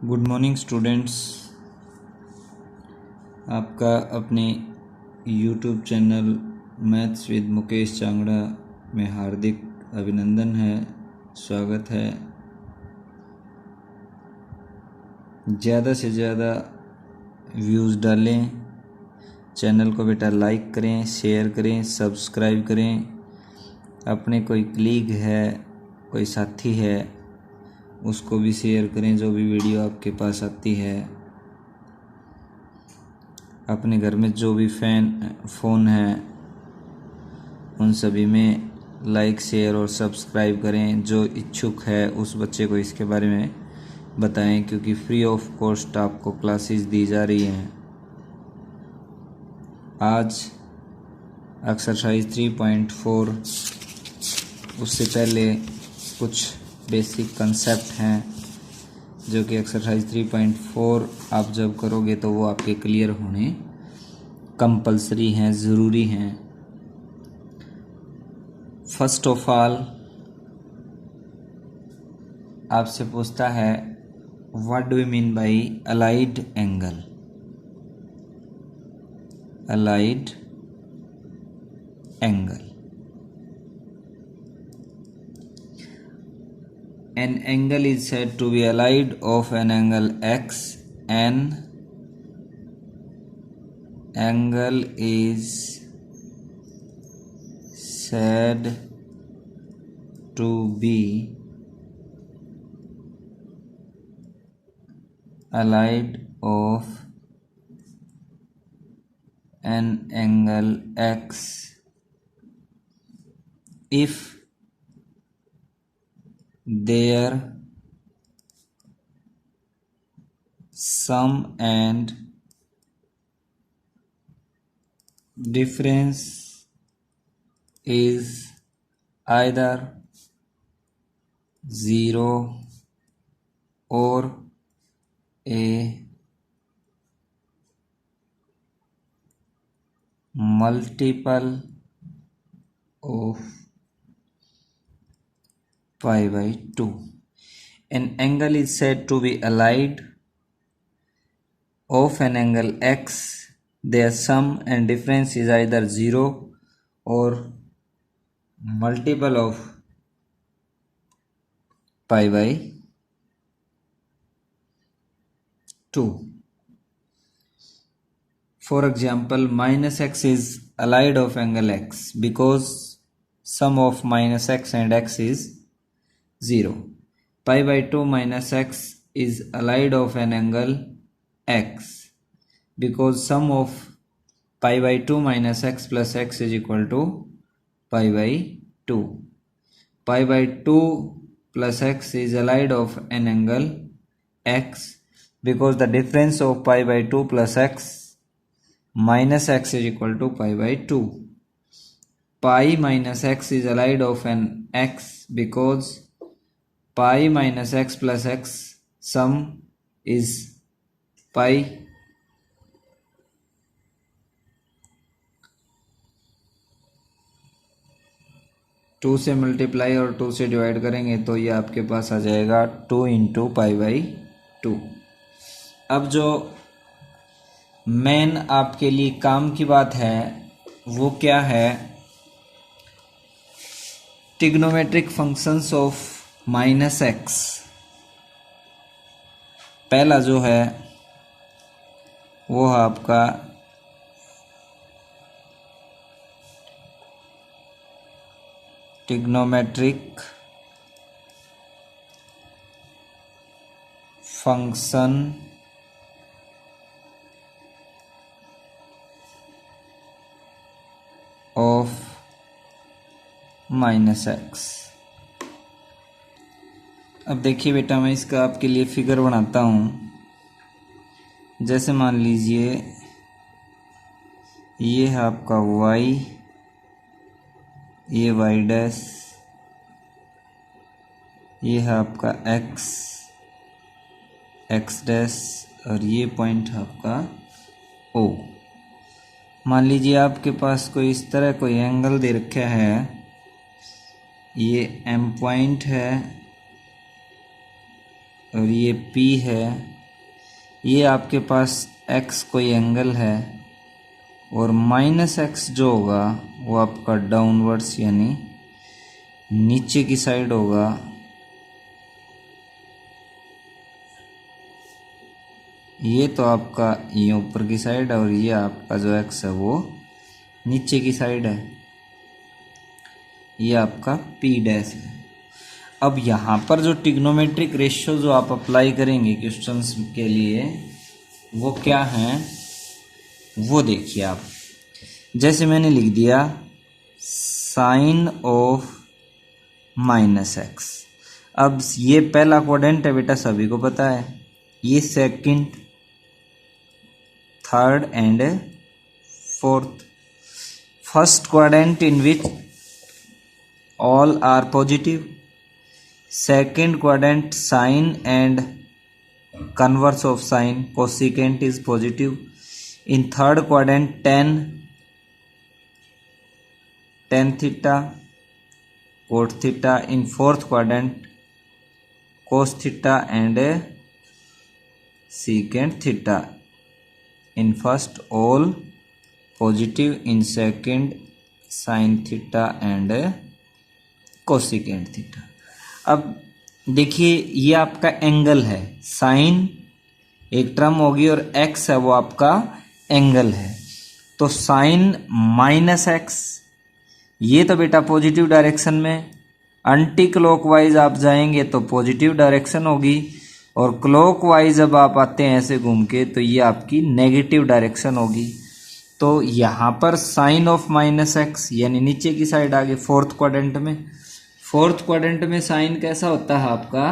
Good morning students. आपका अपने YouTube channel maths with Mukesh Changra में हार्दिक अभिनंदन है, स्वागत है। ज़्यादा से ज़्यादा व्यूज़ डालें, चैनल को बेटा लाइक करें, शेयर करें, सब्सक्राइब करें। अपने कोई कलीग है, कोई साथी है, उसको भी शेयर करें जो भी वीडियो आपके पास आती है। अपने घर में जो भी फ़ोन है उन सभी में लाइक, शेयर और सब्सक्राइब करें। जो इच्छुक है उस बच्चे को इसके बारे में बताएं, क्योंकि फ्री ऑफ कॉस्ट आपको क्लासेस दी जा रही हैं। आज एक्सरसाइज 3.4, उससे पहले कुछ बेसिक कंसेप्ट हैं जो कि एक्सरसाइज 3.4 आप जब करोगे तो वो आपके क्लियर होने कंपलसरी हैं, ज़रूरी हैं। फर्स्ट ऑफ ऑल आपसे पूछता है what do you mean by allied angle. Allied angle, an angle is said to be allied of an angle x. An angle is said to be allied of an angle x if their sum and difference is either 0 or a multiple of pi by 2. An angle is said to be allied of an angle x. Their sum and difference is either 0 or multiple of pi by 2. For example, minus x is allied of angle x because sum of minus x and x is 0. Pi by 2 minus x is allied of an angle x because sum of pi by 2 minus x plus x is equal to pi by 2. Pi by 2 plus x is allied of an angle x because the difference of pi by 2 plus x minus x is equal to pi by 2. Pi minus x is allied of an x because pi minus x plus x sum is pi. Two से multiply और 2 से divide करेंगे तो ये आपके पास आ जाएगा 2 into pi by 2। अब जो मेन आपके लिए काम की बात है वो क्या है, trigonometric functions of minus x. पहला जो है वो है आपका trigonometric function of minus x. अब देखिए बेटा, मैं इसका आपके लिए फिगर बनाता हूँ। जैसे मान लीजिए ये है आपका y, ये y डैश, ये है आपका x, x डैश और ये पॉइंट है आपका O। मान लीजिए आपके पास कोई इस तरह कोई एंगल दे रखा है, ये M पॉइंट है और ये P है ये आपके पास x कोई एंगल है और माइनस एक्स जो होगा वो आपका डाउनवर्ड्स यानी नीचे की साइड होगा। ये तो आपका ये ऊपर की साइड है और ये आपका जो x है वो नीचे की साइड है। ये आपका p डैश है। अब यहाँ पर जो ट्रिग्नोमेट्रिक रेशियो जो आप अप्लाई करेंगे क्वेश्चंस के लिए वो क्या हैं वो देखिए आप। जैसे मैंने लिख दिया साइन ऑफ माइनस एक्स। अब ये पहला क्वाड्रेंट है बेटा, सभी को पता है। ये second, third and fourth. First quadrant in which all are positive. Second quadrant sine and converse of sine cosecant is positive. In third quadrant tan theta cot theta. In fourth quadrant cos theta and secant theta. In first all positive, in second sin theta and cosecant theta. अब देखिए ये आपका angle है, sign एक term होगी और x है वो आपका एंगल है। तो साइन माइनस एक्स ये तो बेटा पॉजिटिव डायरेक्शन में, एंटी क्लॉकवाइज आप जाएंगे तो पॉजिटिव डायरेक्शन होगी और क्लॉकवाइज जब आप आते हैं ऐसे घूम के तो ये आपकी नेगेटिव डायरेक्शन होगी। तो यहाँ पर साइन ऑफ माइनस एक्स यानी नीचे की साइड आ गई फोर्थ क्वाड्रेंट में। फोर्थ क्वाड्रेंट में साइन कैसा होता है आपका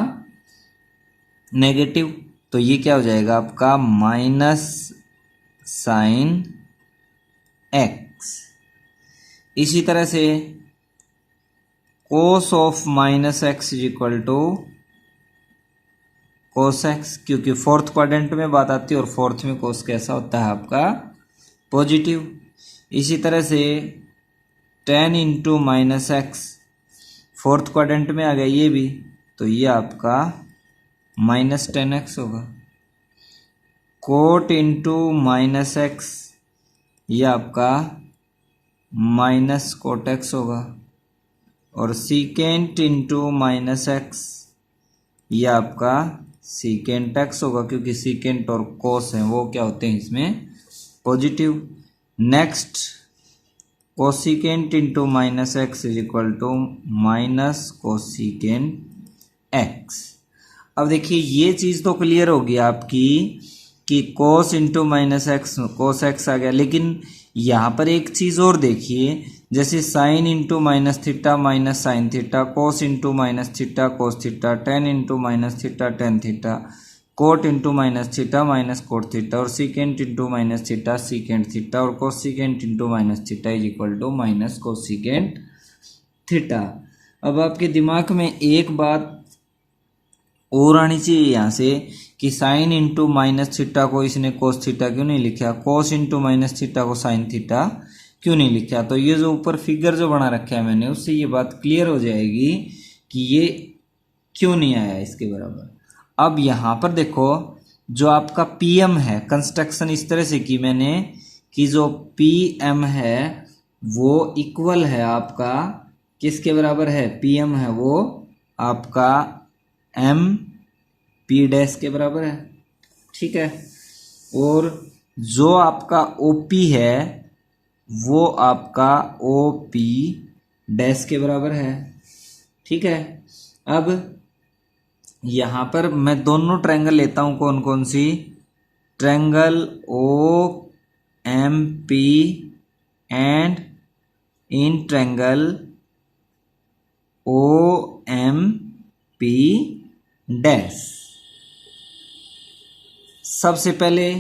नेगेटिव, तो ये क्या हो जाएगा आपका माइनस साइन एक्स। इसी तरह से cos of minus x is equal to cos x, क्योंकि फोर्थ क्वाड्रेंट में बात आती है और फोर्थ में कोस कैसा होता है आपका पॉजिटिव। इसी तरह से ten into minus x fourth quadrant में आ गया ये भी, तो ये आपका माइनस टेन एक्स होगा। कोट इंटू माइनस एक्स ये आपका माइनस कोट एक्स होगा और सीकेंट इंटू माइनस एक्स ये आपका सीकेंट एक्स होगा, क्योंकि सीकेंट और कोस हैं वो क्या होते हैं इसमें positive. Next cosecant into minus x is equal to minus cosecant x. अब देखिए ये चीज़ तो क्लियर होगी आपकी कि cos into minus x cos x आ गया, लेकिन यहाँ पर एक चीज़ और देखिए, जैसे sine into minus theta minus sine theta, cos into minus theta cos theta, tan into minus theta tan theta, cot into minus theta minus cot theta और secant into minus theta secant theta और cosecant into minus theta is equal to minus cosecant theta. अब आपके दिमाग में एक बात और आनी चाहिए यहाँ से कि साइन इंटू माइनस थीटा को इसने कोस थीटा क्यों नहीं लिखा, कोस इंटू माइनस थीटा को साइन थीटा क्यों नहीं लिखा। तो ये जो ऊपर फिगर जो बना रखा है मैंने उससे ये बात क्लियर हो जाएगी कि ये क्यों नहीं आया इसके बराबर। अब यहाँ पर देखो जो आपका पीएम है, कंस्ट्रक्शन इस तरह से की मैंने कि जो पीएम है वो इक्वल है आपका किसके बराबर है, पीएम है वो आपका एम पी डैश के बराबर है, ठीक है। और जो आपका ओपी है वो आपका ओपी डैश के बराबर है, ठीक है। अब यहाँ पर मैं दोनों ट्रायंगल लेता हूँ, कौन कौन सी, triangle O M P and in triangle O M P dash. सबसे पहले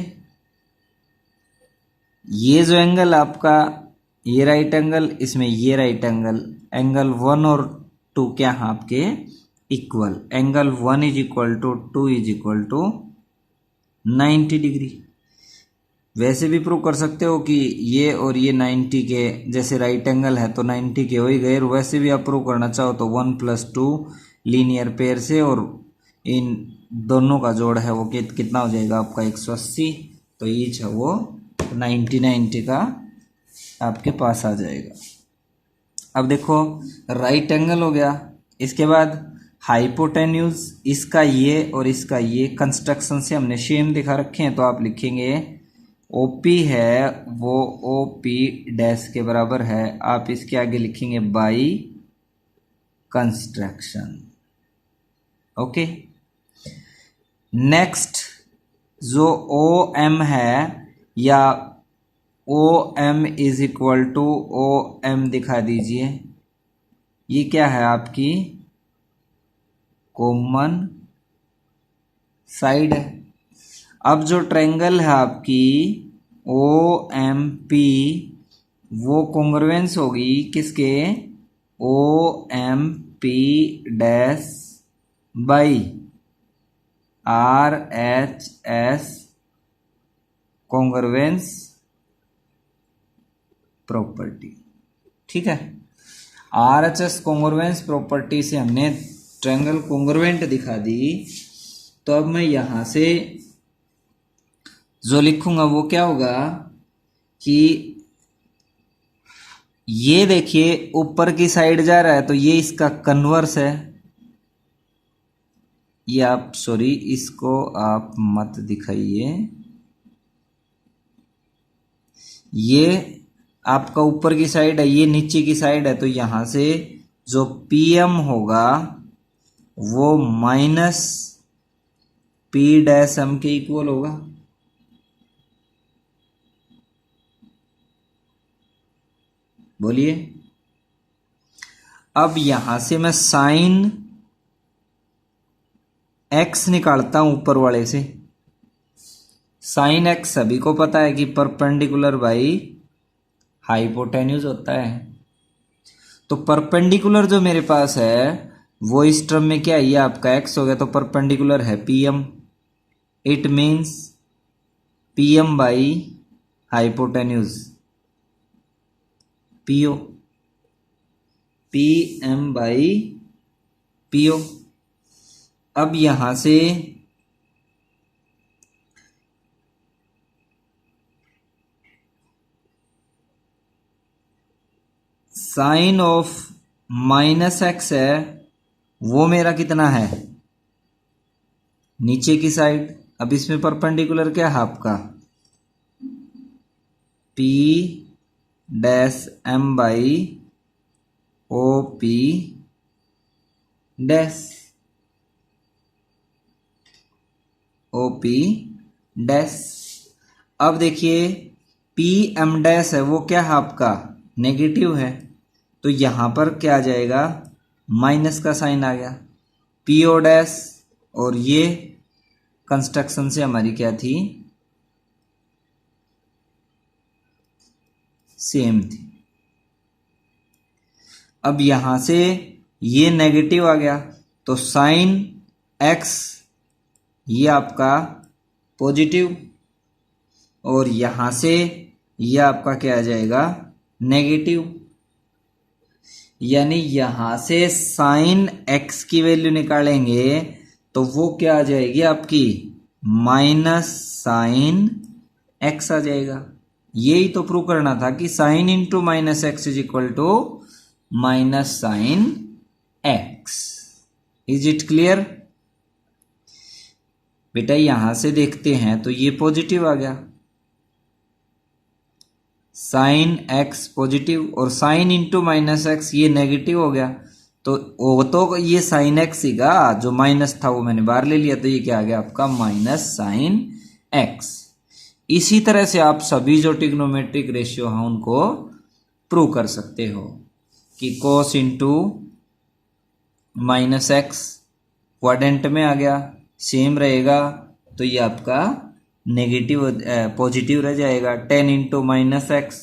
ये जो एंगल आपका ये राइट एंगल, इसमें ये राइट एंगल, एंगल 1 और 2 क्या हैं आपके equal, angle 1 is equal to 2 is equal to 90 degree. वैसे भी प्रूव कर सकते हो कि ये और ये 90 के जैसे राइट एंगल है तो 90 के हो ही गए, और वैसे भी आप प्रूव करना चाहो तो 1 + 2 लीनियर पेयर से और इन दोनों का जोड़ है वो कितना हो जाएगा आपका 180, तो ईच है वो 90 का आपके पास आ जाएगा। अब देखो राइट एंगल हो गया, इसके बाद हाइपोटेन्यूज, इसका ये और इसका ये कंस्ट्रक्शन से हमने सेम दिखा रखे हैं, तो आप लिखेंगे ओपी है वो ओपी डैश के बराबर है, आप इसके आगे लिखेंगे बाई कंस्ट्रक्शन। ओके, नेक्स्ट जो ओ एम है या O M is equal to O M दिखा दीजिए, ये क्या है आपकी कॉमन साइड है। अब जो ट्रायंगल है आपकी ओ एम पी वो कॉन्ग्रुएंस होगी किसके, O M P dash by R H S congruence property. ठीक है, R H S congruence property से हमने ट्रायंगल कॉन्ग्रुएंट दिखा दी। तो अब मैं यहां से जो लिखूंगा वो क्या होगा कि ये देखिए ऊपर की साइड जा रहा है तो ये इसका कन्वर्स है, ये आप सॉरी इसको आप मत दिखाइए, ये आपका ऊपर की साइड है, ये नीचे की साइड है, तो यहां से जो पीएम होगा वो माइनस पी डैश एम के इक्वल होगा। बोलिए, अब यहां से मैं साइन एक्स निकालता हूं ऊपर वाले से। साइन एक्स सभी को पता है कि परपेंडिकुलर बाई हाइपोटेन्यूज होता है, तो परपेंडिकुलर जो मेरे पास है वो इस टर्म में क्या है, ये आपका एक्स हो गया, तो परपेंडिकुलर है PM, it means PM by hypotenuse PO, PM by PO. अब यहां से साइन ऑफ माइनस एक्स है वो मेरा कितना है नीचे की साइड। अब इसमें परपेंडिकुलर क्या है आपका P dash M by O P dash O P dash. अब देखिए पी एम डैश है वो क्या है आपका नेगेटिव है, तो यहां पर क्या आ जाएगा माइनस का साइन आ गया, पी ओ डैश, और ये कंस्ट्रक्शन से हमारी क्या थी सेम थी। अब यहां से ये नेगेटिव आ गया तो साइन एक्स ये आपका पॉजिटिव, और यहां से ये आपका क्या आ जाएगा नेगेटिव, यानी यहां से साइन एक्स की वैल्यू निकालेंगे तो वो क्या आ जाएगी आपकी माइनस साइन एक्स आ जाएगा। यही तो प्रूव करना था कि sine into minus x is equal to minus sine x. Is it clear बेटा? यहां से देखते हैं तो ये पॉजिटिव आ गया, साइन एक्स पॉजिटिव, और साइन इंटू माइनस एक्स ये नेगेटिव हो गया, तो वो तो ये साइन एक्स हीगा, जो माइनस था वो मैंने बाहर ले लिया, तो ये क्या आ गया आपका माइनस साइन एक्स। इसी तरह से आप सभी जो ट्रिग्नोमेट्रिक रेशियो हैं उनको प्रूव कर सकते हो कि cos into minus x quadrant में आ गया सेम रहेगा, तो ये आपका नेगेटिव पॉजिटिव रह जाएगा। 10 into minus x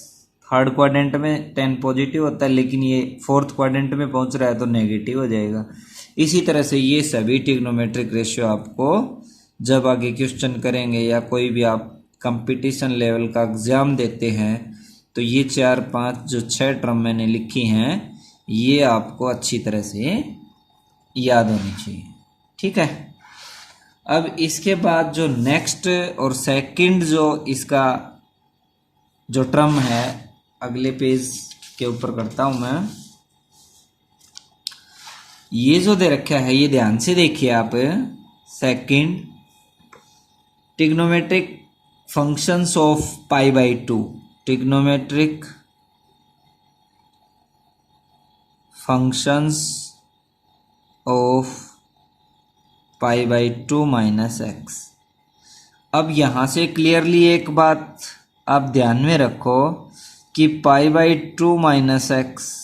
third quadrant में 10 पॉजिटिव होता है, लेकिन ये फोर्थ क्वाड्रेंट में पहुंच रहा है तो नेगेटिव हो जाएगा। इसी तरह से ये सभी ट्रिग्नोमेट्रिक रेशियो आपको जब आगे क्वेश्चन करेंगे या कोई भी आप कंपटीशन लेवल का एग्जाम देते हैं तो ये 4 5 जो 6 टर्म मैंने लिखी हैं ये आपको अच्छी तरह से याद होनी चाहिए। ठीक है, अब इसके बाद जो नेक्स्ट और सेकंड जो इसका जो टर्म है अगले पेज के ऊपर करता हूं मैं। ये जो दे रखा है ये ध्यान से देखिए आप। Second, trigonometric functions of pi by to, trigonometric functions of pi by two minus x. अब यहाँ से क्लियरली एक बात आप ध्यान में रखो कि पाई बाई टू माइनस एक्स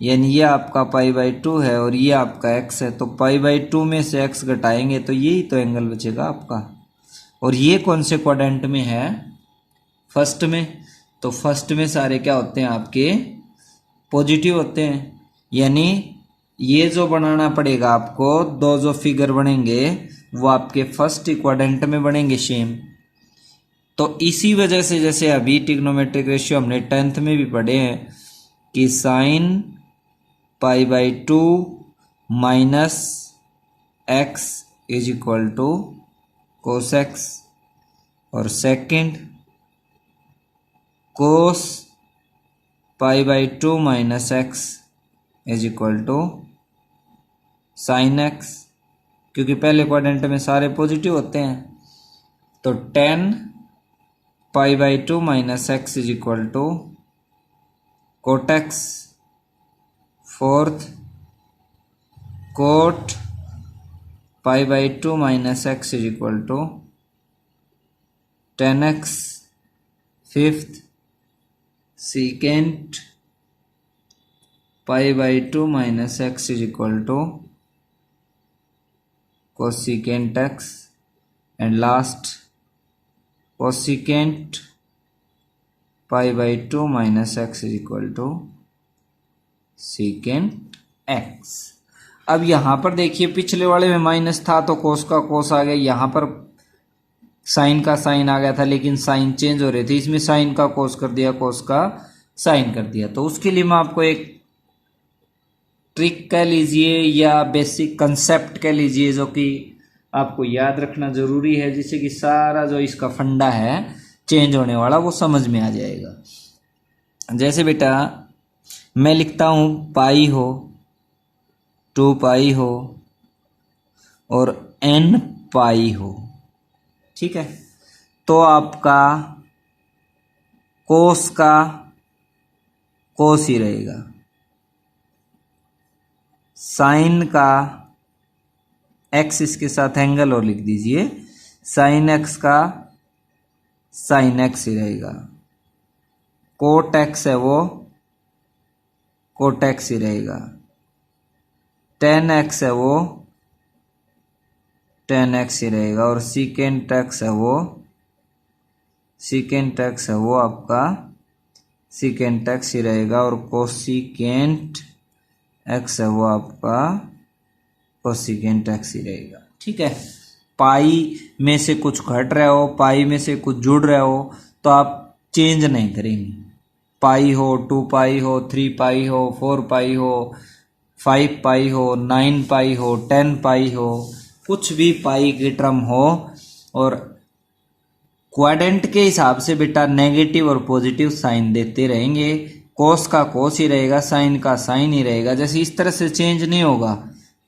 यानी ये आपका पाई बाई टू है और ये आपका एक्स है, तो पाई बाई टू में से एक्स घटाएंगे तो यही तो एंगल बचेगा आपका। और ये कौन से क्वाड्रेंट में है? फर्स्ट में। तो फर्स्ट में सारे क्या होते हैं आपके? पॉजिटिव होते हैं। यानी ये जो बनाना पड़ेगा आपको, दो जो फिगर बनेंगे वो आपके फर्स्ट क्वाड्रेंट में बनेंगे सेम। तो इसी वजह से जैसे अभी ट्रिग्नोमेट्रिक रेशियो हमने 10th में भी पढ़े हैं कि sine pi by two minus x is equal to cos x, और second cos pi by two minus x is equal to sine x, क्योंकि पहले क्वाड्रेंट में सारे पॉजिटिव होते हैं। तो 10 pi by two minus x is equal to cot x, fourth cot pi by two minus x is equal to 10x, fifth second pi by two minus x is equal to cosecant x, and last cosecant pi by two minus x is equal to secant x. अब यहाँ पर देखिए पिछले वाले में minus था तो कोस का कोस आ गया, यहाँ पर साइन का साइन आ गया था, लेकिन साइन चेंज हो रहे थे, इसमें साइन का कोस कर दिया, कोस का साइन कर दिया। तो उसके लिए मैं आपको एक ट्रिक कह लीजिए या बेसिक कंसेप्ट कह लीजिए जो कि आपको याद रखना जरूरी है, जिससे कि सारा जो इसका फंडा है चेंज होने वाला वो समझ में आ जाएगा। जैसे बेटा मैं लिखता हूं पाई हो, 2 पाई हो और n पाई हो, ठीक है। तो आपका कोस का कोस ही रहेगा, साइन का एक्स इसके साथ एंगल और लिख दीजिए, साइन एक्स का साइन एक्स ही रहेगा, कोट एक्स है वो कोट एक्स ही रहेगा, टेन एक्स है वो टेन एक्स ही रहेगा, और सीकेंट एक्स है वो सीकेंट एक्स है वो आपका सीकेंट एक्स ही रहेगा, और कोसिकेंट एक्स है वो आपका कोसिकेंट एक्स ही रहेगा, ठीक है। पाई में से कुछ घट रहा हो, पाई में से कुछ जुड़ रहा हो तो आप चेंज नहीं करेंगे। पाई हो, 2 पाई हो, 3 पाई हो, 4 पाई हो, 5 पाई हो, 9 पाई हो, 10 पाई हो, कुछ भी पाई की टर्म हो, और क्वाड्रेंट के हिसाब से बेटा नेगेटिव और पॉजिटिव साइन देते रहेंगे। कोस का कोस ही रहेगा, साइन का साइन ही रहेगा। जैसे इस तरह से चेंज नहीं होगा,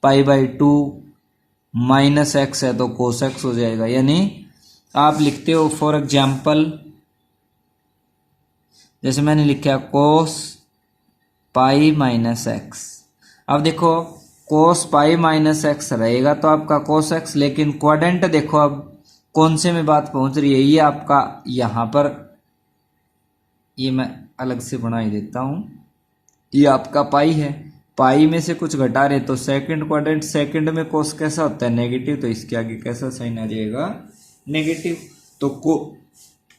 पाई बाई टू माइनस एक्स है तो कोस एक्स हो जाएगा। यानी आप लिखते हो फॉर एग्जाम्पल, जैसे मैंने लिखा कोस पाई माइनस एक्स। अब देखो कोस पाई माइनस एक्स रहेगा तो आपका कोस एक्स, लेकिन क्वाड्रेंट देखो अब कौन से में बात पहुंच रही है, ये आपका यहां पर, ये मैं अलग से बना ही देता हूं, ये आपका पाई है, पाई में से कुछ घटा रहे तो सेकंड क्वाड्रेंट, सेकंड में कोस कैसा होता है नेगेटिव, तो इसके आगे कैसा साइन आ जाएगा नेगेटिव। तो को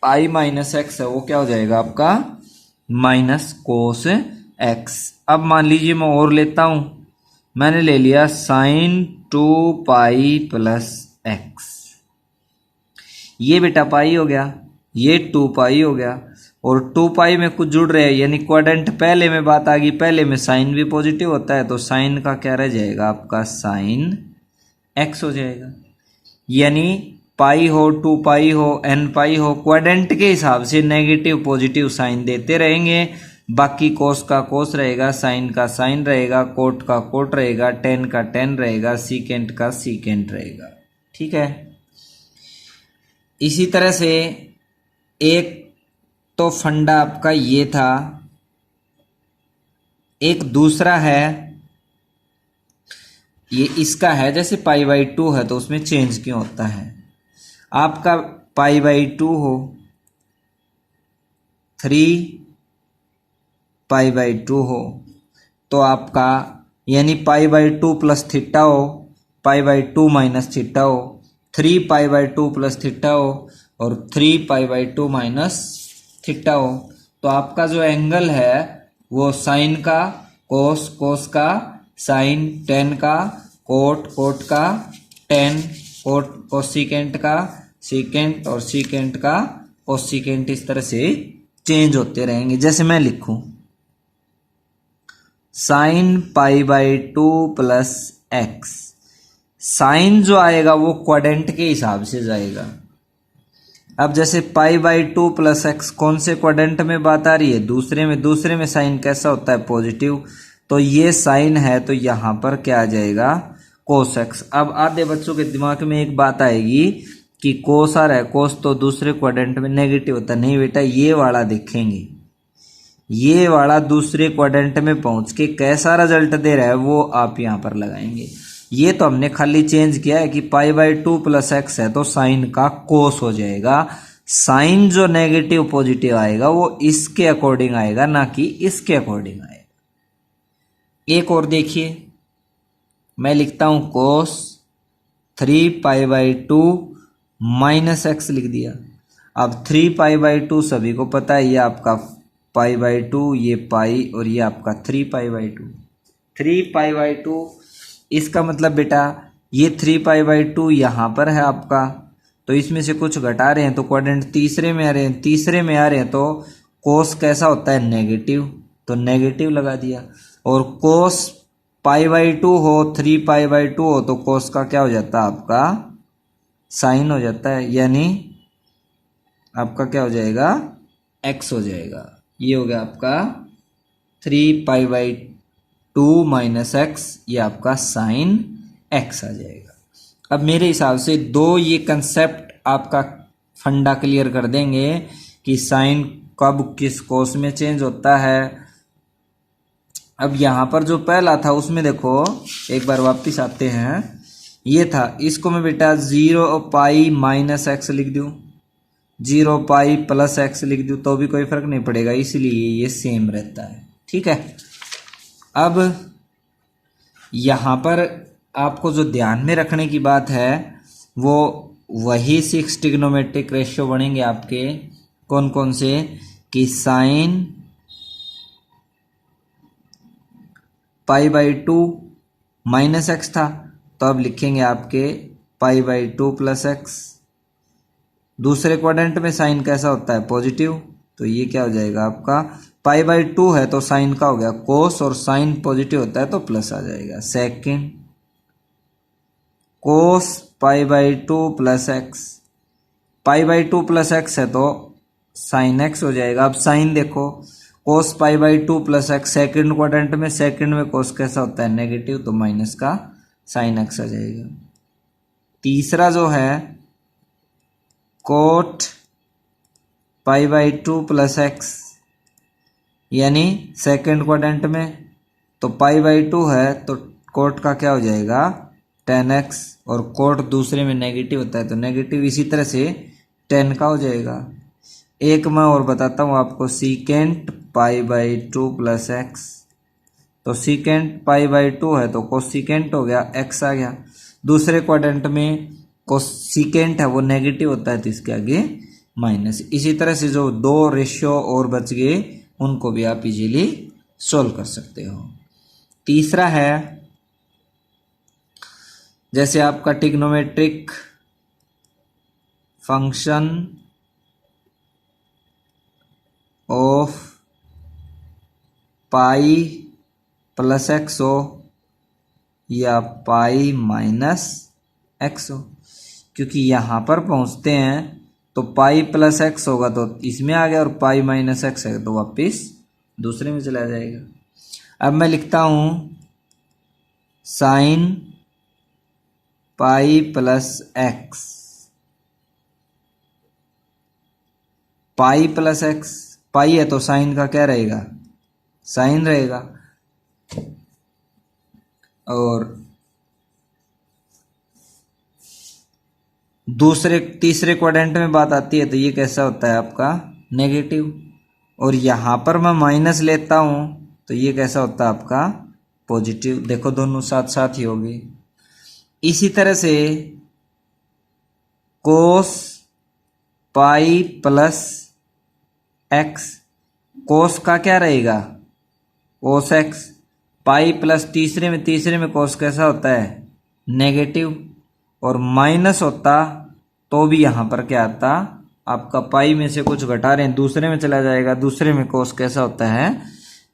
पाई माइनस एक्स है वो क्या हो जाएगा आपका माइनस कोस एक्स। अब मान लीजिए मैं और लेता हूं, मैंने ले लिया साइन 2 पाई प्लस एक्स, ये बेटा पाई हो गया, ये 2 पाई हो गया, और 2 पाई में कुछ जुड़ रहे हैं, यानी क्वाड्रेंट पहले में बात आ गई, पहले में साइन भी पॉजिटिव होता है तो साइन का क्या रह जाएगा आपका साइन एक्स हो जाएगा। यानी पाई हो, 2 पाई हो, n पाई हो, क्वाड्रेंट के हिसाब से नेगेटिव पॉजिटिव साइन देते रहेंगे। बाकी कोस का कोस रहेगा, साइन का साइन रहेगा, कोट का कोट रहेगा, टेन का टेन रहेगा, सीकेंट का सीकेंट रहेगा। ठीक है। इसी तरह से एक तो फंडा आपका ये था, एक दूसरा है, ये इसका है, जैसे पाई बाई 2 है तो उसमें चेंज क्यों होता है। आपका पाई बाई 2 हो, 3 पाई बाई 2 हो, तो आपका यानी पाई बाई 2 प्लस थीटा हो, पाई बाई 2 माइनस थीटा हो, 3 पाई बाई 2 प्लस थीटा हो, और 3 पाई बाई 2 माइनस थीटा हो। तो आपका जो एंगल है वो साइन का कोस, कोस का साइन, टेन का कोट, कोट का टेन, कोट कोसिकेंट का सीकेंट, और सीकेंट का कोसिकेंट, इस तरह से चेंज होते रहेंगे। जैसे मैं लिखूं sine pi by 2 plus x, sine जो आएगा वो क्वाड्रेंट के हिसाब से जाएगा। अब जैसे पाई बाई 2 प्लस एक्स कौन से क्वाड्रेंट में बात आ रही है, दूसरे में। दूसरे में साइन कैसा होता है, पॉजिटिव। तो ये साइन है तो यहां पर क्या आ जाएगा, कोस एक्स। अब आधे बच्चों के दिमाग में एक बात आएगी कि कोस आ रहा है, कोस तो दूसरे क्वाड्रेंट में नेगेटिव होता है। नहीं बेटा, ये वाला देखेंगे, ये वाला दूसरे क्वाड्रेंट में पहुंच के कैसा रिजल्ट दे रहा है वो आप यहां पर लगाएंगे। ये तो हमने खाली चेंज किया है कि पाई बाई 2 प्लस एक्स है तो साइन का कोस हो जाएगा। साइन जो नेगेटिव पॉजिटिव आएगा वो इसके अकॉर्डिंग आएगा, ना कि इसके अकॉर्डिंग आएगा। एक और देखिए, मैं लिखता हूं कोस 3 पाई बाई 2 माइनस एक्स लिख दिया। अब 3 पाई बाई 2 सभी को पता है, ये आपका पाई बाई 2, ये पाई, और ये आपका 3 पाई बाई 2। 3 पाई बाई 2 इसका मतलब बेटा ये 3 पाई बाई 2 यहाँ पर है आपका, तो इसमें से कुछ घटा रहे हैं तो क्वाड्रेंट तीसरे में आ रहे हैं। तीसरे में आ रहे हैं तो कोस कैसा होता है, नेगेटिव, तो नेगेटिव लगा दिया। और कोस पाई बाई 2 हो, 3 पाई बाई 2 हो, तो कोस का क्या हो जाता है, आपका साइन हो जाता है, यानी आपका क्या हो जाएगा, एक्स हो जाएगा। ये हो गया आपका 3 पाई बाई 2 माइनस एक्स, ये आपका साइन एक्स आ जाएगा। अब मेरे हिसाब से दो ये कंसेप्ट आपका फंडा क्लियर कर देंगे कि साइन कब किस कोस में चेंज होता है। अब यहां पर जो पहला था उसमें देखो, एक बार वापस आते हैं, ये था, इसको मैं बेटा 0 पाई माइनस एक्स लिख दूं, 0 पाई प्लस एक्स लिख दूं तो भी कोई फर्क नहीं पड़ेगा, इसलिए ये सेम रहता है। ठीक है। अब यहां पर आपको जो ध्यान में रखने की बात है वो वही 6 ट्रिग्नोमेट्रिक रेशियो बनेंगे आपके, कौन कौन से, कि sine pi by 2 minus x था तो अब लिखेंगे आपके पाई बाई 2 प्लस एक्स। दूसरे क्वाड्रेंट में साइन कैसा होता है, पॉजिटिव, तो ये क्या हो जाएगा आपका, पाई बाई 2 है तो साइन का हो गया कोस, और साइन पॉजिटिव होता है तो प्लस आ जाएगा। Second, cos pi by 2 plus x, pi by 2 plus x है तो साइन एक्स हो जाएगा। अब साइन देखो, cos pi by 2 plus x, second quadrant में, सेकेंड में कोस कैसा होता है, नेगेटिव, तो माइनस का साइन एक्स आ जाएगा। तीसरा जो है coat pi by 2 plus x, यानी सेकेंड क्वाड्रेंट में, तो पाई बाई 2 है तो कोट का क्या हो जाएगा, टेन एक्स, और कोट दूसरे में नेगेटिव होता है तो नेगेटिव, इसी तरह से 10 का हो जाएगा। एक मैं और बताता हूँ आपको, secant pi by 2 plus x, तो सीकेंट पाई बाई 2 है तो कोसिकेंट हो गया, एक्स आ गया। दूसरे क्वाड्रेंट में कोसिकेंट है वो नेगेटिव होता है तो इसके आगे माइनस। इसी तरह से जो दो रेशियो और बच गए उनको भी आप इजीली सोल्व कर सकते हो। तीसरा है, जैसे आपका trigonometric function of pi plus x हो या पाई माइनस एक्स हो, क्योंकि यहाँ पर पहुँचते हैं तो पाई प्लस एक्स होगा तो इसमें आ गया, और पाई माइनस एक्स है तो वापिस दूसरे में चला जाएगा। अब मैं लिखता हूँ sine pi plus x, pi plus x, pi है तो साइन का क्या रहेगा, साइन रहेगा। और तीसरे क्वाड्रेंट में बात आती है तो ये कैसा होता है आपका नेगेटिव, और यहां पर मैं माइनस लेता हूं तो ये कैसा होता है आपका पॉजिटिव। देखो दोनों साथ साथ ही होगी। इसी तरह से कोस पाई प्लस एक्स, कोस का क्या रहेगा कोस एक्स, पाई प्लस तीसरे में कोस कैसा होता है नेगेटिव, और माइनस होता तो भी यहां पर क्या आता आपका पाई में से कुछ घटा रहे हैं दूसरे में चला जाएगा, दूसरे में कोस कैसा होता है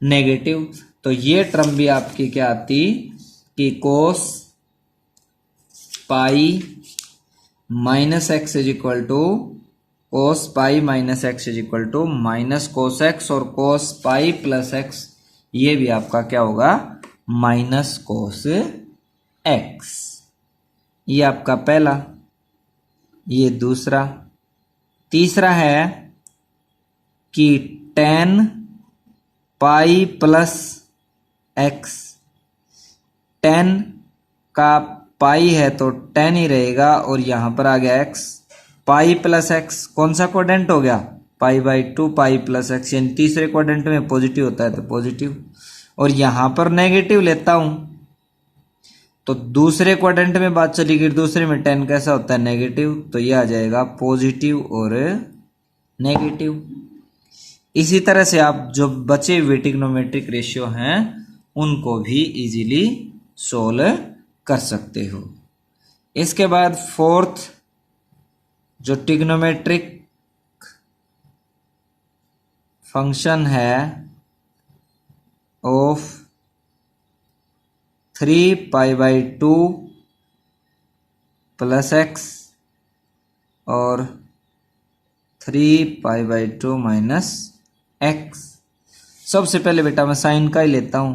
नेगेटिव। तो ये टर्म भी आपकी क्या आती कि cos pi minus x is equal to cos pi minus x is equal to minus cos x, और कोस पाई प्लस एक्स ये भी आपका क्या होगा माइनस कोस एक्स। ये आपका पहला, ये दूसरा। तीसरा है कि टेन पाई प्लस एक्स, टेन का पाई है तो टेन ही रहेगा, और यहां पर आ गया एक्स, पाई प्लस एक्स कौन सा क्वाड्रेंट हो गया पाई by to, pi plus x यानी तीसरे क्वाड्रेंट में पॉजिटिव होता है तो पॉजिटिव, और यहां पर नेगेटिव लेता हूं तो दूसरे क्वाड्रेंट में बात चली गई, दूसरे में टेन कैसा होता है नेगेटिव, तो ये आ जाएगा पॉजिटिव और नेगेटिव। इसी तरह से आप जो बचे हुए ट्रिग्नोमेट्रिक रेशियो हैं उनको भी इजीली सोल्व कर सकते हो। इसके बाद फोर्थ जो ट्रिग्नोमेट्रिक फंक्शन है of 3 pi by 2 plus x और 3 पाई बाई 2 माइनस एक्स। सबसे पहले बेटा मैं साइन का ही लेता हूं,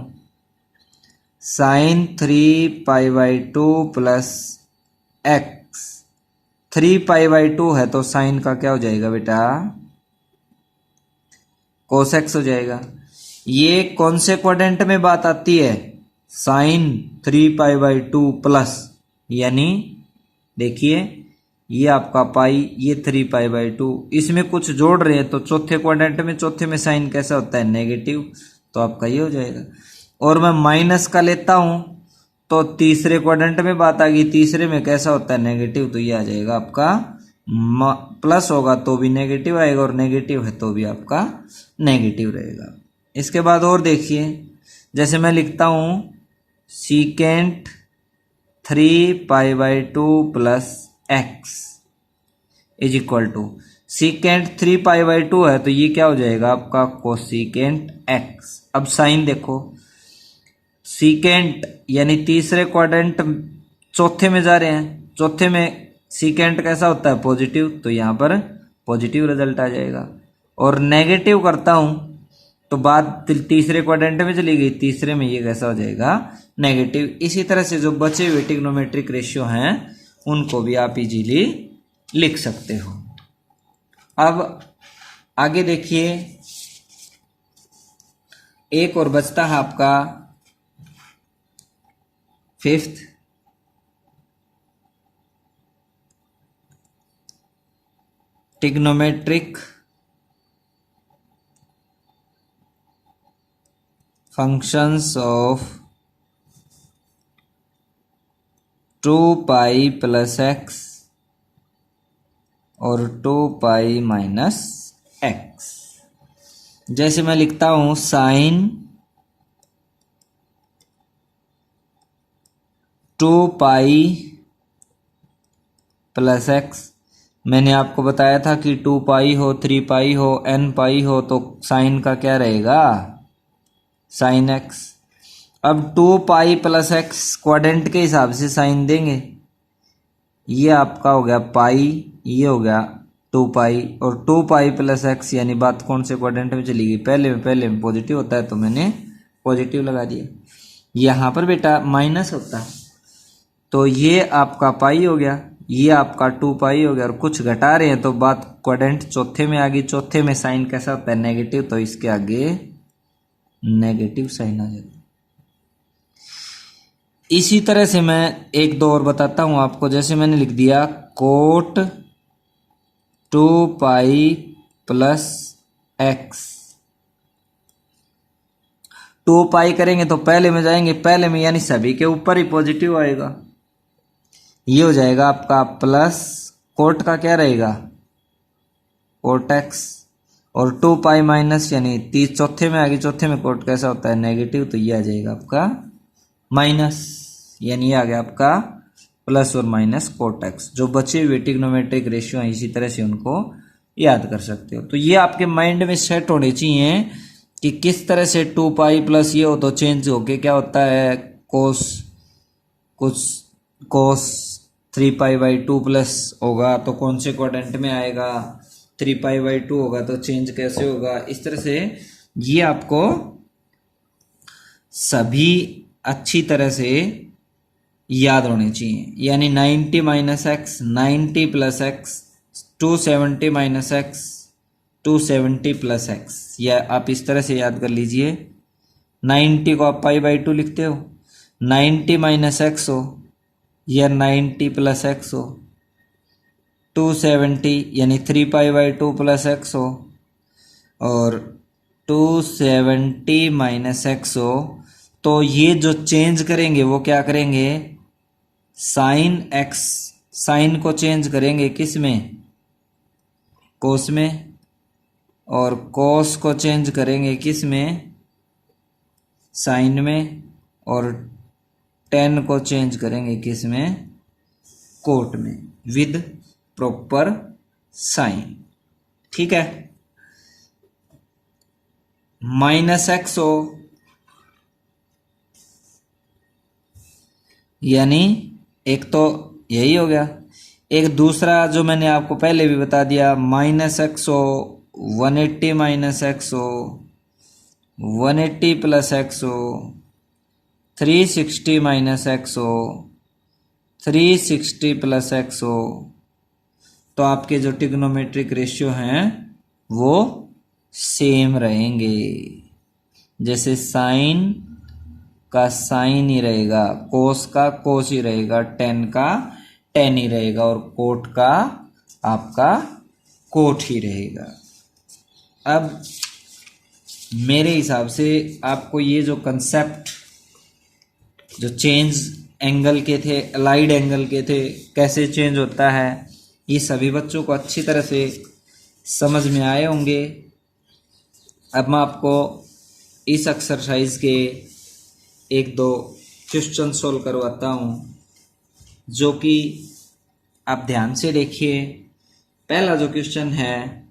sine 3 pi by 2 plus x, 3 pi by 2 है तो साइन का क्या हो जाएगा बेटा कोस एक्स हो जाएगा। ये कौन से क्वाड्रेंट में बात आती है साइन 3 पाई बाई 2 प्लस, यानी देखिए ये आपका पाई, ये 3 पाई बाई 2, इसमें कुछ जोड़ रहे हैं तो चौथे क्वाड्रेंट में, चौथे में साइन कैसा होता है नेगेटिव, तो आपका ये हो जाएगा। और मैं माइनस का लेता हूं तो तीसरे क्वाड्रेंट में बात आ गई, तीसरे में कैसा होता है नेगेटिव, तो ये आ जाएगा आपका प्लस होगा तो भी नेगेटिव आएगा, और नेगेटिव है तो भी आपका नेगेटिव रहेगा। इसके बाद और देखिए, जैसे मैं लिखता हूं secant 3 pi by 2 plus x is equal to, secant 3 pi by 2 है तो ये क्या हो जाएगा आपका कोसीकेंट एक्स। अब साइन देखो, सीकेंट यानी तीसरे क्वाड्रेंट चौथे में जा रहे हैं, चौथे में सीकेंट कैसा होता है पॉजिटिव, तो यहां पर पॉजिटिव रिजल्ट आ जाएगा। और नेगेटिव करता हूं तो बात तीसरे क्वाड्रेंट में चली गई, तीसरे में ये कैसा हो जाएगा नेगेटिव। इसी तरह से जो बचे हुए ट्रिग्नोमेट्रिक रेशियो हैं उनको भी आप इजीली लिख सकते हो। अब आगे देखिए, एक और बचता है आपका fifth, trigonometric functions of 2 pi plus x और 2 पाई माइनस एक्स। जैसे मैं लिखता हूं साइन 2 पाई प्लस एक्स, मैंने आपको बताया था कि 2 पाई हो, 3 पाई हो, n पाई हो तो साइन का क्या रहेगा साइन एक्स। अब 2 पाई प्लस एक्स क्वाड्रेंट के हिसाब से साइन देंगे, ये आपका हो गया पाई, ये हो गया 2 पाई, और 2 पाई प्लस एक्स, यानी बात कौन से क्वाड्रेंट में चली गई, पहले में पॉजिटिव होता है तो मैंने पॉजिटिव लगा दिया। यहाँ पर बेटा माइनस होता है तो ये आपका पाई हो गया, ये आपका 2 पाई हो गया, और कुछ घटा रहे हैं तो बात क्वाड्रेंट चौथे में आ गई। चौथे में साइन कैसा होता है, नेगेटिव, तो इसके आगे नेगेटिव साइन आ जाता है। इसी तरह से मैं एक दो और बताता हूं आपको, जैसे मैंने लिख दिया कोट 2 पाई प्लस एक्स। 2 पाई करेंगे तो पहले में जाएंगे, पहले में यानी सभी के ऊपर ही पॉजिटिव आएगा, ये हो जाएगा आपका प्लस कोट का क्या रहेगा, कोट एक्स, और 2 पाई माइनस यानी 30 चौथे में आ गई, चौथे में कोट कैसा होता है, नेगेटिव, तो ये आ जाएगा आपका माइनस, यानी ये आ गया आपका प्लस और माइनस कोट एक्स। जो बचे हुए ट्रिग्नोमेट्रिक रेशियो हैं इसी तरह से उनको याद कर सकते हो। तो ये आपके माइंड में सेट होने चाहिए कि किस तरह से 2 पाई प्लस ये हो तो चेंज होके क्या होता है, कोस, कुछ कोस 3 पाई बाई 2 प्लस होगा तो कौन से क्वाड्रेंट में आएगा, 3 पाई बाई 2 होगा तो चेंज कैसे होगा। इस तरह से ये आपको सभी अच्छी तरह से याद होने चाहिए। यानी 90 minus x, 90 plus x, 270 minus x, 270 plus x, या आप इस तरह से याद कर लीजिए। 90 को आप पाई बाई 2 लिखते हो, 90 माइनस एक्स हो या 90 प्लस एक्स हो, 270 यानी 3 पाई बाई 2 प्लस एक्स हो, और 270 माइनस एक्स हो, तो ये जो चेंज करेंगे वो क्या करेंगे, साइन एक्स, साइन को चेंज करेंगे किस में, कोस में, और कोस को चेंज करेंगे किस में, साइन में, और टेन को चेंज करेंगे किस में, कोट में, विद प्रॉपर साइन। ठीक है, माइनस एक्स हो यानी एक तो यही हो गया, एक दूसरा जो मैंने आपको पहले भी बता दिया, माइनस एक्स हो, 180 माइनस एक्स हो, 180 प्लस एक्स हो, 360 माइनस एक्स हो, 360 प्लस एक्स हो, तो आपके जो ट्रिग्नोमेट्रिक रेशियो हैं वो सेम रहेंगे। जैसे साइन का साइन ही रहेगा, कोस का कोस ही रहेगा, टेन का टेन ही रहेगा, और कोट का आपका कोट ही रहेगा। अब मेरे हिसाब से आपको ये जो कंसेप्ट जो चेंज एंगल के थे, अलाइड एंगल के थे, कैसे चेंज होता है, ये सभी बच्चों को अच्छी तरह से समझ में आए होंगे। अब मैं आपको इस एक्सरसाइज के एक दो क्वेश्चन सोल्व करवाता हूँ, जो कि आप ध्यान से देखिए। पहला जो क्वेश्चन है,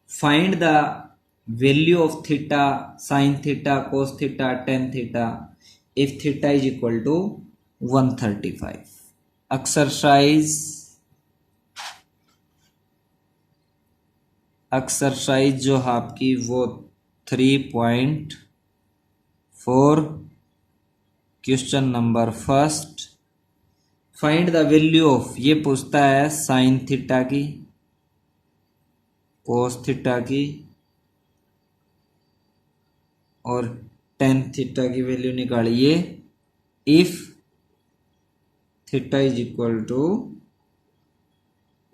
find the value of theta, sine theta, cos theta, tan theta if theta is equal to 135। Exercise जो है आपकी वो 3.4, question number first, find the value of, ये पूछता है साइन थीटा की, कोस थीटा की और टेन थीटा की वैल्यू निकालिए if theta is equal to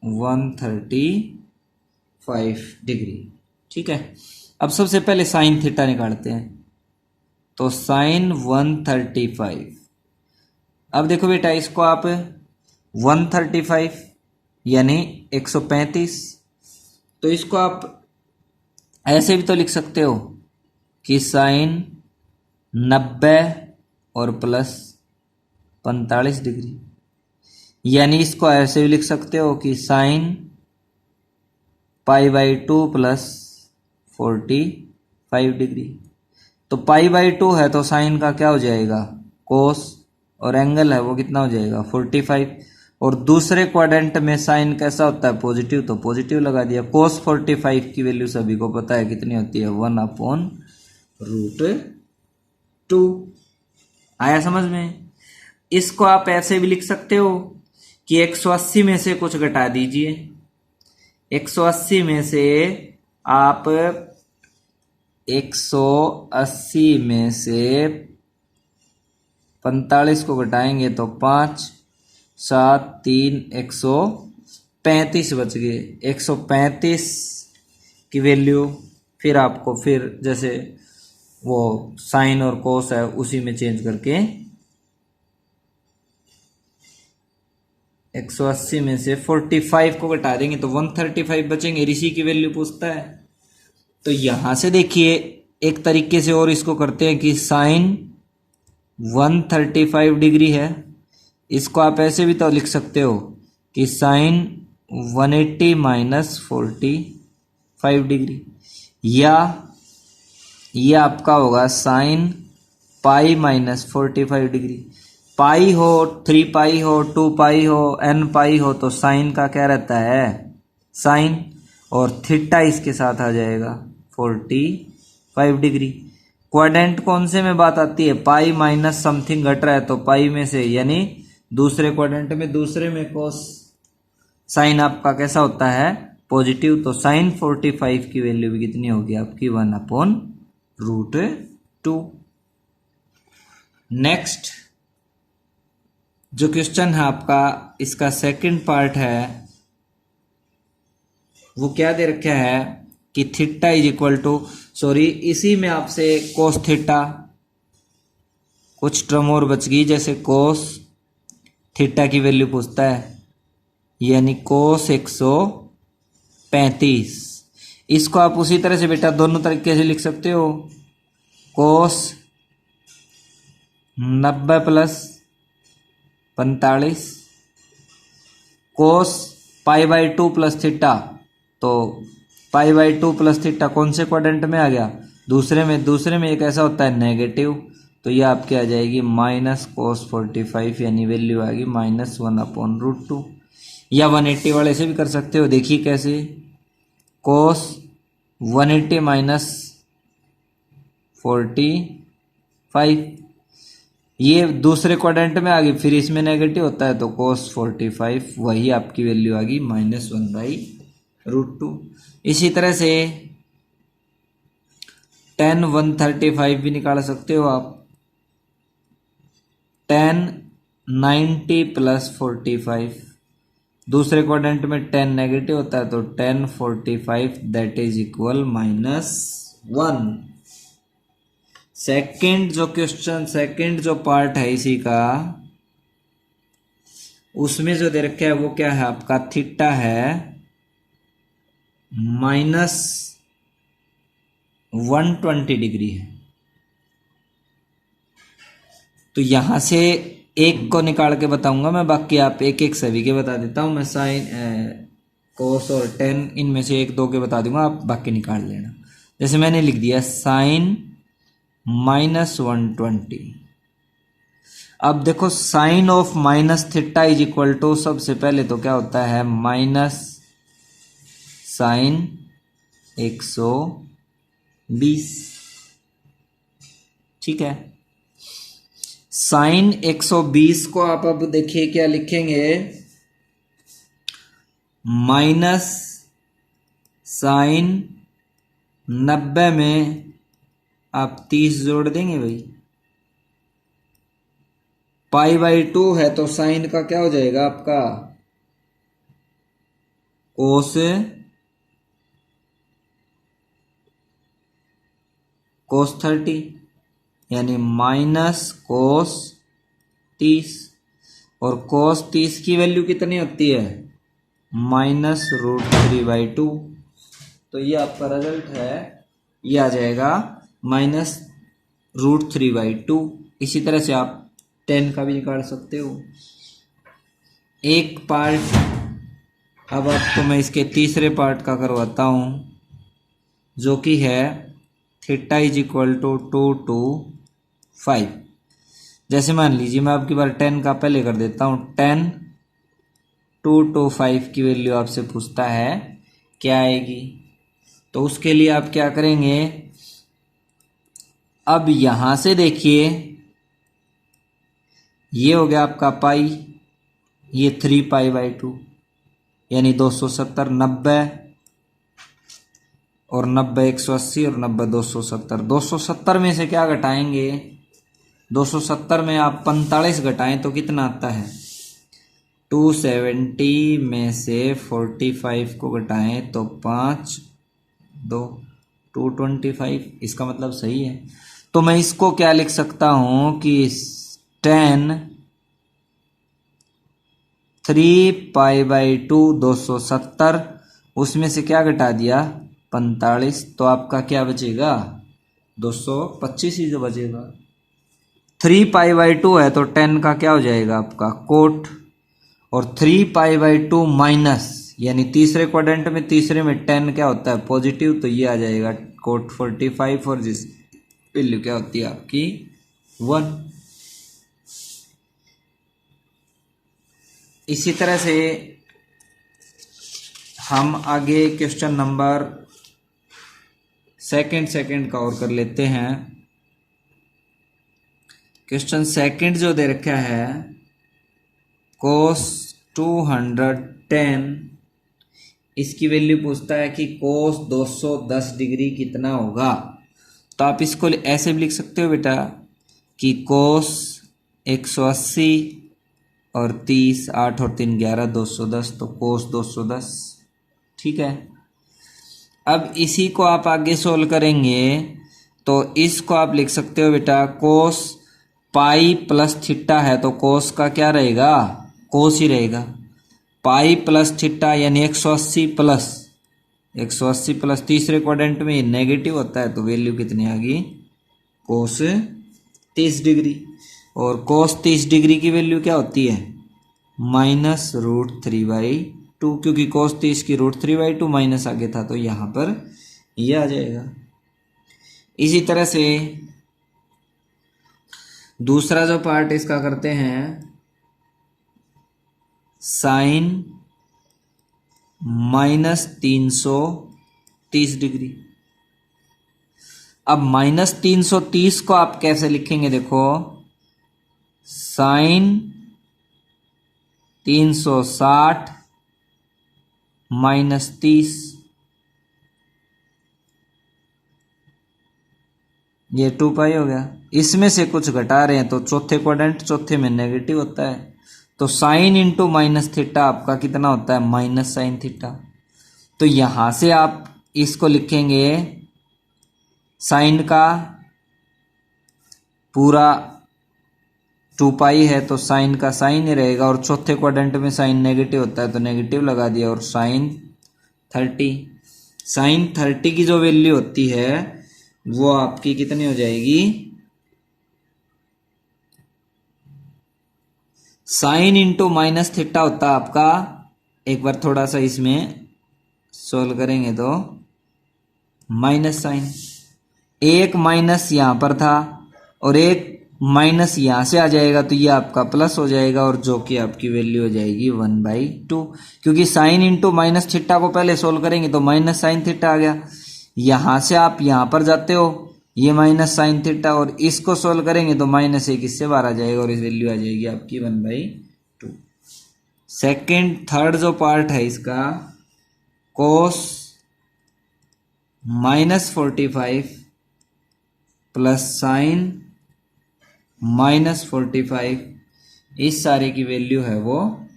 135 degree. ठीक है, अब सबसे पहले साइन थीटा निकालते हैं, तो साइन 135। अब देखो बेटा, इसको आप 135 यानी 135, तो इसको आप ऐसे भी तो लिख सकते हो कि साइन 90 और प्लस 45 डिग्री, यानी इसको ऐसे भी लिख सकते हो कि sine pi by 2 plus 45 degree. तो पाई बाई 2 है तो साइन का क्या हो जाएगा, कोस, और एंगल है वो कितना हो जाएगा 45, और दूसरे क्वाड्रेंट में साइन कैसा होता है, पॉजिटिव, तो पॉजिटिव लगा दिया। cos 45 की वैल्यू सभी को पता है कितनी होती है, 1/√2। आया समझ में। इसको आप ऐसे भी लिख सकते हो कि 180 में से कुछ घटा दीजिए। 180 में से आप 180 में से 45 को घटाएंगे तो 5, 7, 3, 135 बच गए। 135 की वैल्यू फिर आपको फिर जैसे वो साइन और कोस है उसी में चेंज करके 180 में से 45 को घटा देंगे तो 135 बचेंगे। ऋषि की वैल्यू पूछता है। तो यहां से देखिए एक तरीके से और इसको करते हैं कि साइन 135 डिग्री है, इसको आप ऐसे भी तो लिख सकते हो कि साइन 180 माइनस 45 डिग्री, या ये आपका होगा साइन पाई माइनस 45 डिग्री। पाई हो, 3 पाई हो, 2 पाई हो, n पाई हो तो साइन का क्या रहता है, साइन, और थीटा इसके साथ आ जाएगा 45 डिग्री। क्वाड्रेंट कौन से में बात आती है, पाई माइनस समथिंग घट रहा है तो पाई में से, यानी दूसरे क्वाड्रेंट में दूसरे में कोस साइन आपका कैसा होता है, पॉजिटिव। तो साइन 45 की वैल्यू भी कितनी होगी आपकी, 1/√2। नेक्स्ट जो क्वेश्चन है आपका, इसका सेकंड पार्ट है, वो क्या दे रखा है कि theta is equal to, sorry इसी में आपसे कोस थीटा, कुछ टर्म और बच गई, जैसे कोस थीटा की वैल्यू पूछता है, यानी कोस 135। इसको आप उसी तरह से बेटा दोनों तरीके से लिख सकते हो, कोस 90 प्लस 45, कोस π/2 प्लस थीटा, तो π/2 प्लस थीटा कौन से क्वाड्रेंट में आ गया, दूसरे में। दूसरे में एक ऐसा होता है नेगेटिव, तो ये आपकी आ जाएगी माइनस कोस 45, यानी वैल्यू आएगी -1/√2। या 180 वाले से भी कर सकते हो, देखिए कैसे, कोस 180 माइनस 45, ये दूसरे क्वाड्रेंट में आ गई, फिर इसमें नेगेटिव होता है तो कोस 45 वही आपकी वैल्यू आ गई -1/√2। इसी तरह से tan 135 भी निकाल सकते हो आप। tan 90 प्लस 45, दूसरे क्वाड्रेंट में tan नेगेटिव होता है तो tan 45 that is equal -1। Second जो क्वेश्चन, सेकंड जो पार्ट है इसी का, उसमें जो दे रखा है वो क्या है आपका, थीटा है -120 डिग्री है। तो यहां से एक को निकाल के बताऊंगा मैं, बाकी आप एक एक सभी के बता देता हूं मैं। साइन कोस और tan इनमें से एक दो के बता दूंगा, आप बाकी निकाल लेना। जैसे मैंने लिख दिया साइन -120। अब देखो sine of minus theta is equal to, सबसे पहले तो क्या होता है, माइनस साइन 120, ठीक है। साइन 120 को आप अब देखिए क्या लिखेंगे, माइनस साइन 90 में आप 30 जोड़ देंगे भाई, π/2 है तो साइन का क्या हो जाएगा आपका, कोस 30, यानी माइनस कोस 30, और कोस 30 की वैल्यू कितनी होती है, -√3/2। तो ये आपका रिजल्ट है, ये आ जाएगा -√3/2। इसी तरह से आप 10 का भी निकाल सकते हो। एक पार्ट अब आपको मैं इसके तीसरे पार्ट का करवाता हूं, जो कि है theta is equal to 2 to 5। जैसे मान लीजिए मैं आपकी बार 10 का पहले कर देता हूं, 10 225 की वैल्यू आपसे पूछता है क्या आएगी, तो उसके लिए आप क्या करेंगे, अब यहां से देखिए ये हो गया आपका पाई, ये 3π/2 यानी 270, 90 और 90 180 और 90 270। 270 में से क्या घटाएंगे, 270 में आप 45 घटाएं तो कितना आता है, 270 में से 45 को घटाएं तो 5 2 225, इसका मतलब सही है। तो मैं इसको क्या लिख सकता हूं कि 10 3π/2 270, उसमें से क्या घटा दिया 45, तो आपका क्या बचेगा 225 ही जो बचेगा। 3π/2 है तो 10 का क्या हो जाएगा आपका कोट, और 3π/2 माइनस यानी तीसरे क्वाड्रेंट में तीसरे में 10 क्या होता है पॉजिटिव, तो ये आ जाएगा कोट 45 और जिस वैल्यू क्या होती है आपकी 1। इसी तरह से हम आगे क्वेश्चन नंबर सेकंड का और कर लेते हैं। क्वेश्चन सेकंड जो दे रखा है cos 210, इसकी वैल्यू पूछता है कि cos 210 डिग्री कितना होगा। तो आप इसको ऐसे भी लिख सकते हो बेटा कि cos 180 और 30, 8 और 3 11 210, तो cos 210, ठीक है। अब इसी को आप आगे सोल्व करेंगे तो इसको आप लिख सकते हो बेटा cos पाई प्लस थीटा है तो cos का क्या रहेगा, cos ही रहेगा। पाई प्लस थीटा यानी 180 प्लस तीसरे क्वाड्रेंट में नेगेटिव होता है तो वैल्यू कितनी आ गई cos 30 डिग्री, और cos 30 डिग्री की वैल्यू क्या होती है -√3/2, क्योंकि cos 30 की √3/2 माइनस आगे था तो यहाँ पर ये आ जाएगा। इसी तरह से दूसरा जो पार्ट इसका करते हैं साइन -330 डिग्री। अब -330 को आप कैसे लिखेंगे, देखो साइन 360 -30, ये 2π हो गया। इसमें से कुछ घटा रहे हैं तो चौथे क्वाड्रेंट चौथे में नेगेटिव होता है, तो साइन इंटू माइनस थीटा आपका कितना होता है माइनस साइन थीटा। तो यहां से आप इसको लिखेंगे साइन का पूरा 2π है तो साइन का साइन ही रहेगा, और चौथे क्वाड्रेंट में साइन नेगेटिव होता है तो नेगेटिव लगा दिया, और साइन 30 की जो वैल्यू होती है वो आपकी कितनी हो जाएगी, साइन इंटू माइनस थीटा होता है आपका, एक बार थोड़ा सा इसमें सोल्व करेंगे तो माइनस साइन, एक माइनस यहां पर था और एक माइनस यहां से आ जाएगा तो ये आपका प्लस हो जाएगा, और जो कि आपकी वैल्यू हो जाएगी 1/2, क्योंकि साइन इंटू माइनस थीटा को पहले सोल्व करेंगे तो माइनस साइन थीटा आ गया, यहां से आप यहां पर जाते हो ये माइनस साइन थीटा, और इसको सोल्व करेंगे तो -1 इससे बाहर आ जाएगा और इस वैल्यू आ जाएगी आपकी 1/2। थर्ड जो पार्ट है इसका cos -45 प्लस साइन -45, इस सारे की वैल्यू है वो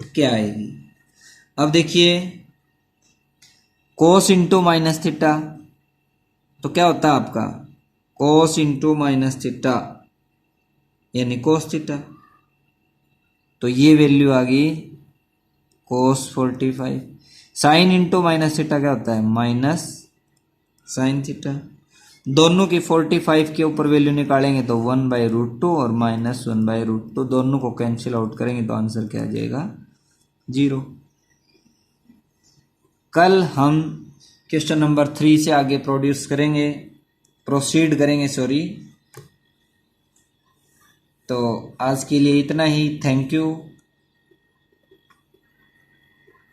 क्या आएगी। अब देखिए cos इंटू माइनस थीटा तो क्या होता है आपका cos इंटू माइनस थीटा यानी cos थीटा, तो ये वैल्यू आ गई cos 45। Sign into minus theta क्या होता है माइनस साइन थीटा, दोनों की 45 के ऊपर वैल्यू निकालेंगे तो 1/√2 और -1/√2, दोनों को कैंसिल आउट करेंगे तो आंसर क्या आ जाएगा 0। कल हम क्वेश्चन नंबर 3 से आगे प्रोसीड करेंगे सॉरी। तो आज के लिए इतना ही, थैंक यू।